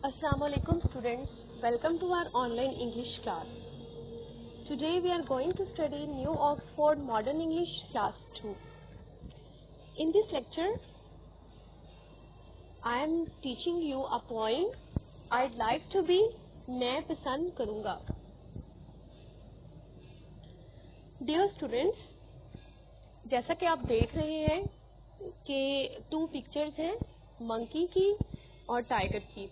Assalamu alaikum students, welcome to our online English class. Today we are going to study New Oxford Modern English Class 2. In this lecture, I am teaching you a poem, I'd like to be, मैं पसंद करूँगा. Dear students, जैसा कि आप देख रहे हैं कि 2 पिक्चर्स हैं, मंकी की और टाइगर की.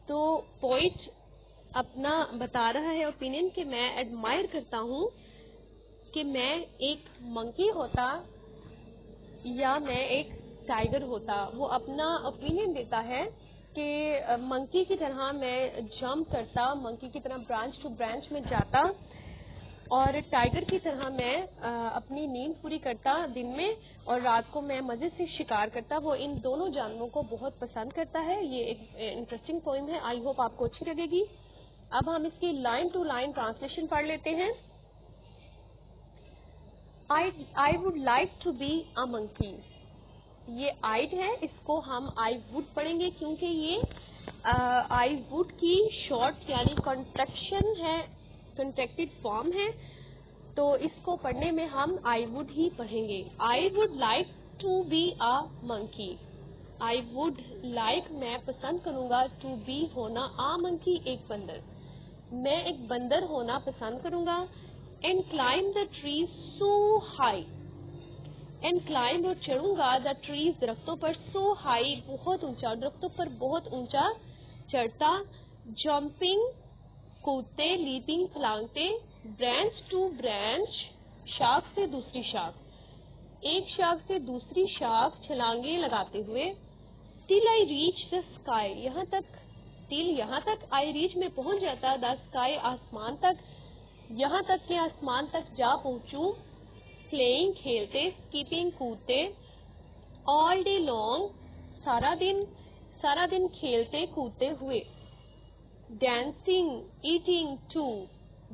तो पोइट अपना बता रहा है ओपिनियन कि मैं एडमायर करता हूँ कि मैं एक मंकी होता या मैं एक टाइगर होता. वो अपना ओपिनियन देता है कि मंकी की तरह मैं जंप करता, मंकी की तरह ब्रांच टू ब्रांच में जाता, और टाइगर की तरह मैं अपनी नींद पूरी करता दिन में, और रात को मैं मज़े से शिकार करता. वो इन दोनों जानवरों को बहुत पसंद करता है. ये एक इंटरेस्टिंग पोइम है, आई होप आपको अच्छी लगेगी. अब हम इसकी लाइन टू लाइन ट्रांसलेशन पढ़ लेते हैं. I would like to be a monkey. ये आइड है, इसको हम आई वुड पढ़ेंगे क्योंकि ये आई वुड की शॉर्ट यानी कॉन्ट्रैक्शन है, कंट्रैक्टेड फॉर्म है, तो इसको पढ़ने में हम आई वुड ही पढ़ेंगे. I would like to be a monkey. I would like मैं पसंद करूंगा, टू बी होना, अ मंकी एक बंदर, मैं एक बंदर होना पसंद करूंगा. And climb the trees so high. And climb और चढ़ूंगा, द ट्रीज दरख्तों पर, सो हाई बहुत ऊंचा, दरख्तों पर बहुत ऊंचा चढ़ता. जंपिंग कूदते, लीपिंग फलांगते, ब्रांच टू ब्रांच शाख से दूसरी शाख, एक शाख से दूसरी शाख छलांगे लगाते हुए. Till I reach the sky, यहाँ तक, टिल यहाँ तक, आई रीच में पहुंच जाता, द स्काई आसमान तक, यहाँ तक के आसमान तक जा पहुंचूं. प्लेइंग खेलते, स्कीपिंग कूदते, ऑल डे लॉन्ग सारा दिन खेलते कूदते हुए. डांसिंग ईटिंग टू,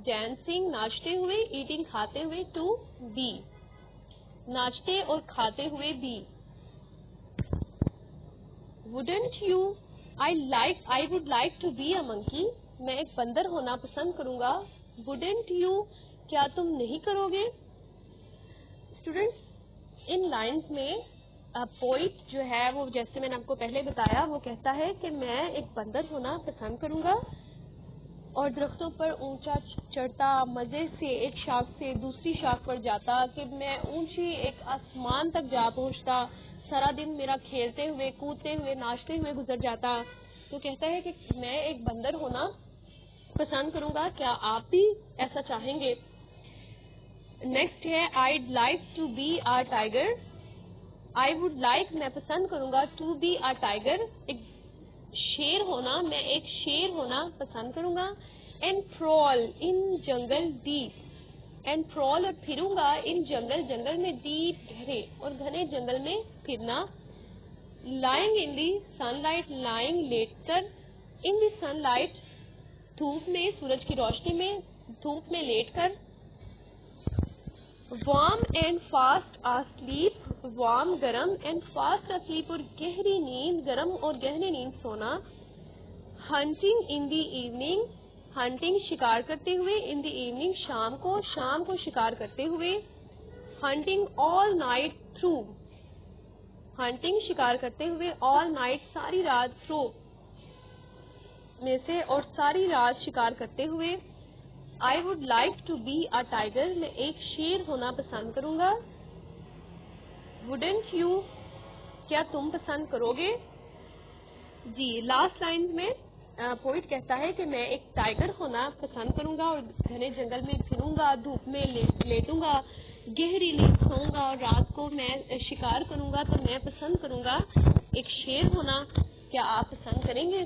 डांसिंग नाचते हुए, ईटिंग खाते हुए, टू बी नाचते और खाते हुए be. Wouldn't you, I would like to be a monkey, मैं एक बंदर होना पसंद करूंगा. वुडंट यू, क्या तुम नहीं करोगे. स्टूडेंट्स, इन लाइन्स में पोइट जो है वो, जैसे मैंने आपको पहले बताया, वो कहता है कि मैं एक बंदर होना पसंद करूंगा और दरख्तों पर ऊंचा चढ़ता, मजे से एक शाख से दूसरी शाख पर जाता, कि मैं ऊंची एक आसमान तक जा पहुंचता. सारा दिन मेरा खेलते हुए, कूदते हुए, नाचते हुए गुजर जाता. तो कहता है कि मैं एक बंदर होना पसंद करूंगा. क्या आप भी ऐसा चाहेंगे. नेक्स्ट है I'd like to be a tiger. I would like मैं पसंद करूंगा, टू बी अ टाइगर एक शेर होना, मैं एक शेर होना पसंद करूंगा. And prowl in jungle deep, and prowl और फिरूंगा, इन जंगल जंगल में, डीप गहरे और घने जंगल में फिरना. Lying in the sunlight, lying लेट कर, इन दी सनलाइट धूप में, सूरज की रोशनी में, धूप में लेट कर. Warm and fast asleep, warm गरम, एंड फास्ट asleep और गहरी नींद, गरम और गहरी नींद सोना. Hunting in the evening, hunting शिकार करते हुए, इन दी इवनिंग शाम को शिकार करते हुए. Hunting all night through, hunting शिकार करते हुए, ऑल नाइट सारी रात, थ्रू में से और सारी रात शिकार करते हुए. I would like to be a tiger, मैं एक शेर होना पसंद करूंगा. वुडंट यू, क्या तुम पसंद करोगे. जी, लास्ट लाइन में पोइट कहता है कि मैं एक टाइगर होना पसंद करूंगा और घने जंगल में फिरूंगा, धूप में लेटूंगा, गहरी नींद सोऊंगा और रात को मैं शिकार करूंगा. तो मैं पसंद करूंगा एक शेर होना. क्या आप पसंद करेंगे.